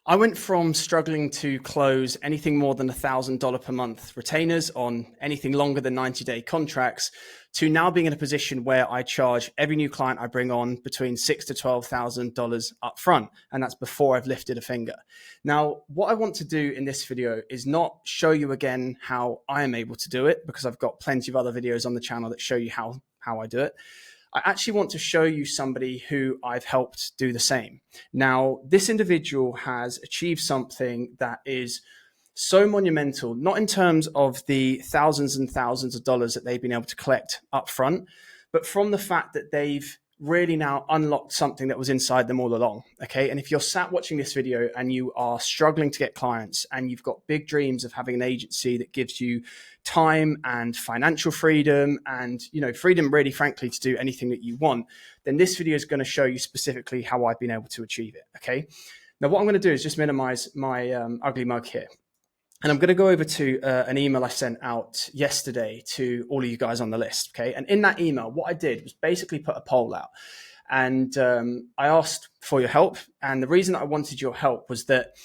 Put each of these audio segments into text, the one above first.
I went from struggling to close anything more than $1,000 per month retainers on anything longer than 90-day contracts to now being in a position where I charge every new client I bring on between $6,000 to $12,000 upfront, and that's before I've lifted a finger. Now, what I want to do in this video is not show you again how I am able to do it, because I've got plenty of other videos on the channel that show you how I do it. I actually want to show you somebody who I've helped do the same. Now, this individual has achieved something that is so monumental, not in terms of the thousands and thousands of dollars that they've been able to collect up front, but from the fact that they've really now unlocked something that was inside them all along. Okay. And if you're sat watching this video and you are struggling to get clients and you've got big dreams of having an agency that gives you time and financial freedom and, freedom really frankly to do anything that you want, then this video is going to show you specifically how I've been able to achieve it. Okay. Now, what I'm going to do is just minimize my ugly mug here. And I'm going to go over to an email I sent out yesterday to all of you guys on the list. Okay. And in that email, what I did was basically put a poll out. And I asked for your help. And the reason I wanted your help was that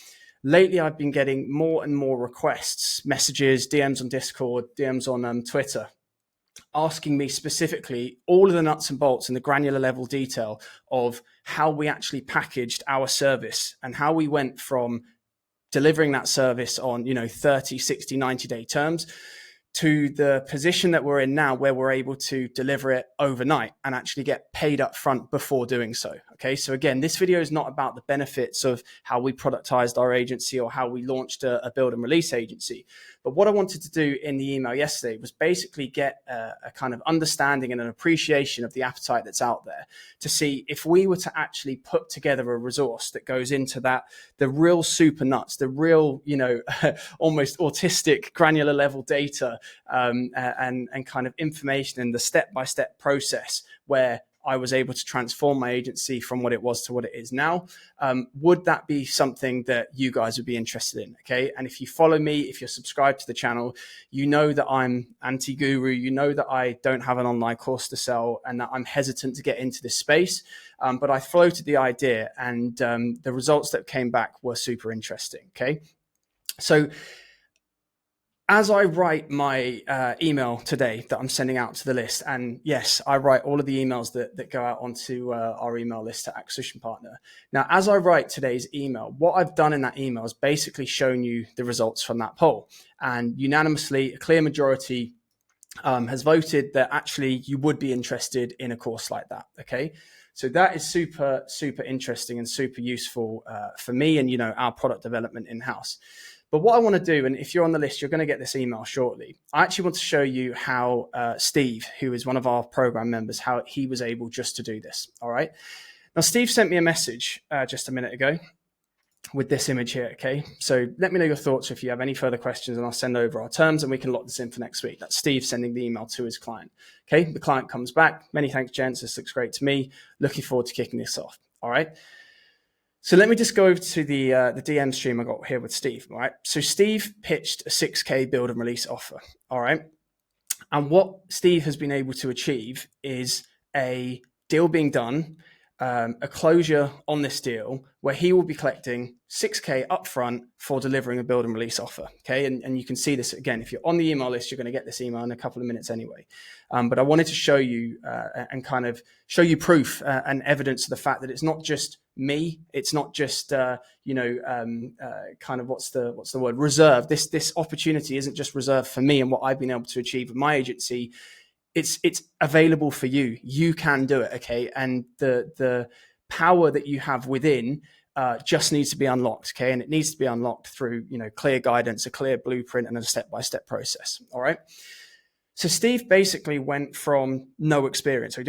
lately I've been getting more and more requests, messages, DMs on Discord, DMs on Twitter, asking me specifically all of the nuts and bolts and the granular level detail of how we actually packaged our service and how we went from delivering that service on 30, 60, 90-day terms to the position that we're in now where we're able to deliver it overnight and actually get paid up front before doing so. Okay. So again, this video is not about the benefits of how we productized our agency or how we launched a build and release agency. But what I wanted to do in the email yesterday was basically get a kind of understanding and an appreciation of the appetite that's out there to see if we were to actually put together a resource that goes into that, the real super nuts, the real, almost autistic granular level data and kind of information in the step-by-step process where I was able to transform my agency from what it was to what it is now. Would that be something that you guys would be interested in? Okay. And if you follow me, if you're subscribed to the channel, you know that I'm anti-guru, you know that I don't have an online course to sell and that I'm hesitant to get into this space. But I floated the idea and the results that came back were super interesting. Okay. So as I write my email today that I'm sending out to the list, and yes, I write all of the emails that go out onto our email list to Acquisition Partner. Now, as I write today's email, what I've done in that email is basically shown you the results from that poll. And unanimously, a clear majority has voted that actually you would be interested in a course like that. Okay. So that is super, super interesting and super useful for me and, our product development in-house. But what I want to do, and if you're on the list, you're going to get this email shortly. I actually want to show you how Steve, who is one of our program members, how he was able just to do this. All right. Now, Steve sent me a message just a minute ago with this image here. Okay. So let me know your thoughts if you have any further questions, and I'll send over our terms and we can lock this in for next week. That's Steve sending the email to his client. Okay. The client comes back. Many thanks, gents. This looks great to me. Looking forward to kicking this off. All right. So let me just go over to the DM stream I got here with Steve. All right. So Steve pitched a 6K build and release offer. All right. And what Steve has been able to achieve is a deal being done, a closure on this deal where he will be collecting 6K upfront for delivering a build and release offer. Okay. And you can see this again. If you're on the email list, you're going to get this email in a couple of minutes anyway. But I wanted to show you and kind of show you proof and evidence of the fact that it's not just me. It's not just, kind of what's the word, reserved. This opportunity isn't just reserved for me and what I've been able to achieve with my agency. It's available for you. You can do it. Okay. And the power that you have within just needs to be unlocked. Okay. And it needs to be unlocked through, clear guidance, a clear blueprint and a step-by-step process. All right. So Steve basically went from no experience. So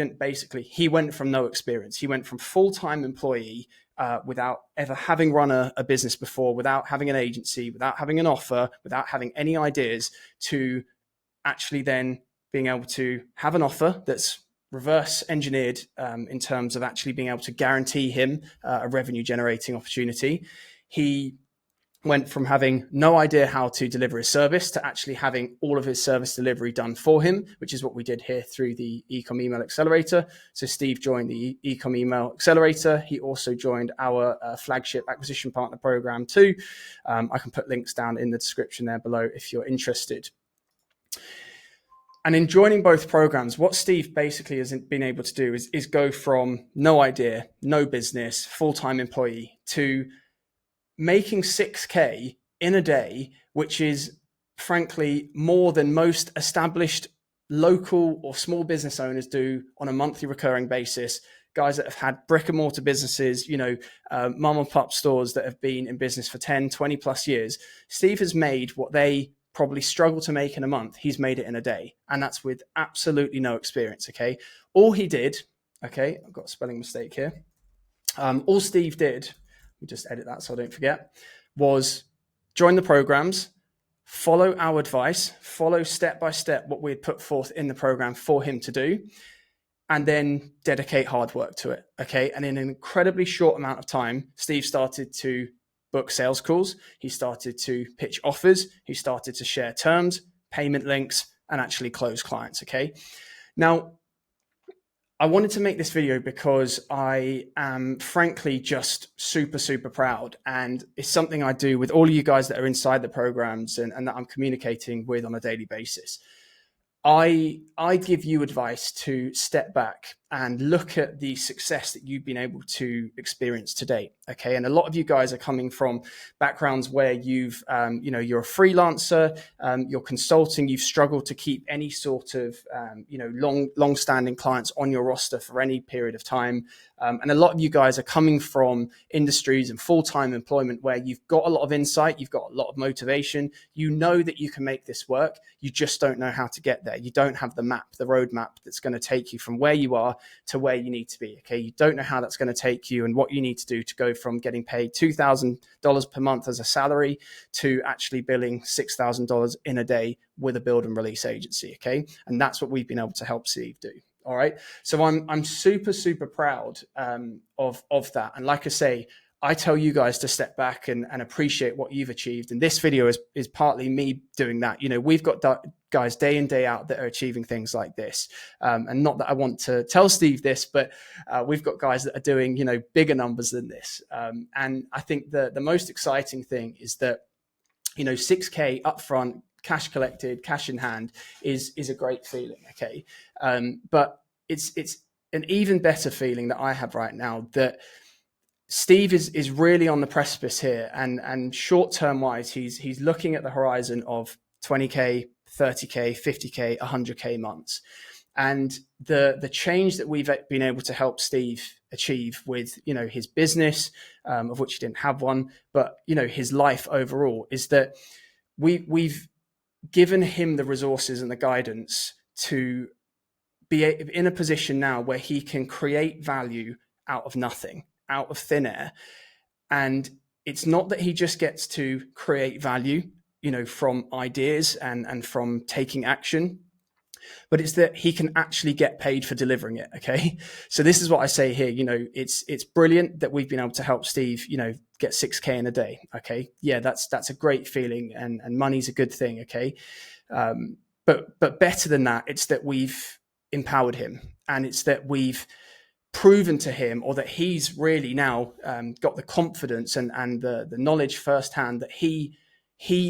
he went from no experience. He went from full-time employee without ever having run a business before, without having an agency, without having an offer, without having any ideas, to actually then being able to have an offer that's reverse engineered in terms of actually being able to guarantee him a revenue generating opportunity. He went from having no idea how to deliver his service to actually having all of his service delivery done for him, which is what we did here through the Ecom Email Accelerator. So Steve joined the Ecom Email Accelerator. He also joined our flagship acquisition partner program too. I can put links down in the description there below if you're interested. And in joining both programs, what Steve basically has been able to do is go from no idea, no business, full-time employee to making 6K in a day, which is frankly more than most established local or small business owners do on a monthly recurring basis. Guys that have had brick and mortar businesses, mom and pop stores that have been in business for 10, 20 plus years. Steve has made what they probably struggle to make in a month. He's made it in a day. And that's with absolutely no experience. Okay. All he did, okay, I've got a spelling mistake here. All Steve did, we just edit that so I don't forget, was join the programs, follow our advice, follow step by step what we had put forth in the program for him to do, and then dedicate hard work to it. Okay. And in an incredibly short amount of time, Steve started to book sales calls. He started to pitch offers. He started to share terms, payment links, and actually close clients. Okay. Now, I wanted to make this video because I am frankly just super, super proud. And it's something I do with all of you guys that are inside the programs and that I'm communicating with on a daily basis. I give you advice to step back and look at the success that you've been able to experience to date. Okay. And a lot of you guys are coming from backgrounds where you've, you're a freelancer, you're consulting, you've struggled to keep any sort of, long-standing clients on your roster for any period of time. And a lot of you guys are coming from industries and full-time employment where you've got a lot of insight, you've got a lot of motivation, you know that you can make this work. You just don't know how to get there. You don't have the map, the roadmap that's going to take you from where you are to where you need to be. Okay. You don't know how that's going to take you and what you need to do to go from getting paid $2,000 per month as a salary to actually billing $6,000 in a day with a build and release agency. Okay. And that's what we've been able to help Steve do. All right. So I'm super, super proud of that. And like I say, I tell you guys to step back and appreciate what you've achieved. And this video is partly me doing that. We've got guys day in, day out that are achieving things like this. And not that I want to tell Steve this, but we've got guys that are doing, bigger numbers than this. And I think the most exciting thing is that, 6K upfront, cash collected, cash in hand is a great feeling. Okay. But it's an even better feeling that I have right now that Steve is really on the precipice here, and short-term wise, he's looking at the horizon of 20K, 30K, 50K, 100K months. And the change that we've been able to help Steve achieve with, his business, of which he didn't have one, but, his life overall is that we've given him the resources and the guidance to be in a position now where he can create value out of nothing, out of thin air. And it's not that he just gets to create value, from ideas and from taking action, but it's that he can actually get paid for delivering it. Okay. So this is what I say here, it's brilliant that we've been able to help Steve, get 6K in a day. Okay. Yeah, that's a great feeling, and money's a good thing. Okay. But better than that, it's that we've empowered him, and it's that we've proven to him, or that he's really now got the confidence and the knowledge firsthand that he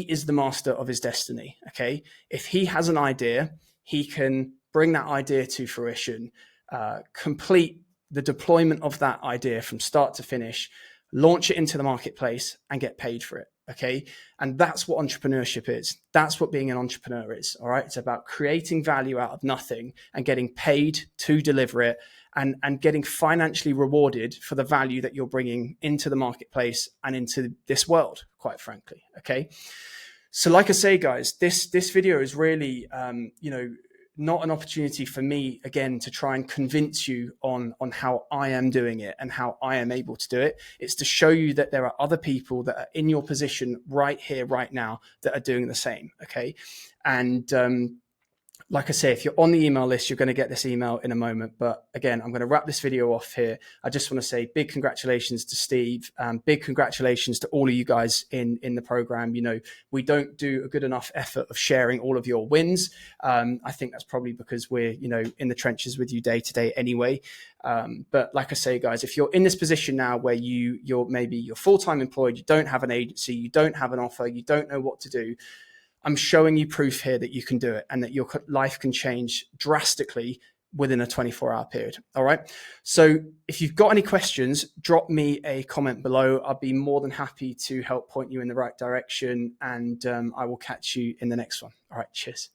is the master of his destiny. Okay. If he has an idea, he can bring that idea to fruition, complete the deployment of that idea from start to finish, launch it into the marketplace, and get paid for it. Okay. And that's what entrepreneurship is. That's what being an entrepreneur is. All right. It's about creating value out of nothing and getting paid to deliver it, and getting financially rewarded for the value that you're bringing into the marketplace and into this world, quite frankly. Okay. So like I say, guys, this video is really, not an opportunity for me, again, to try and convince you on how I am doing it and how I am able to do it. It's to show you that there are other people that are in your position right here, right now, that are doing the same. Okay. And like I say, if you're on the email list, you're going to get this email in a moment. But again, I'm going to wrap this video off here. I just want to say big congratulations to Steve. Big congratulations to all of you guys in the program. You know, we don't do a good enough effort of sharing all of your wins. I think that's probably because we're, you know, in the trenches with you day to day anyway. But like I say, guys, if you're in this position now where you're full-time employed, you don't have an agency, you don't have an offer, you don't know what to do, I'm showing you proof here that you can do it and that your life can change drastically within a 24-hour period. All right. So if you've got any questions, drop me a comment below. I'll be more than happy to help point you in the right direction, and I will catch you in the next one. All right. Cheers.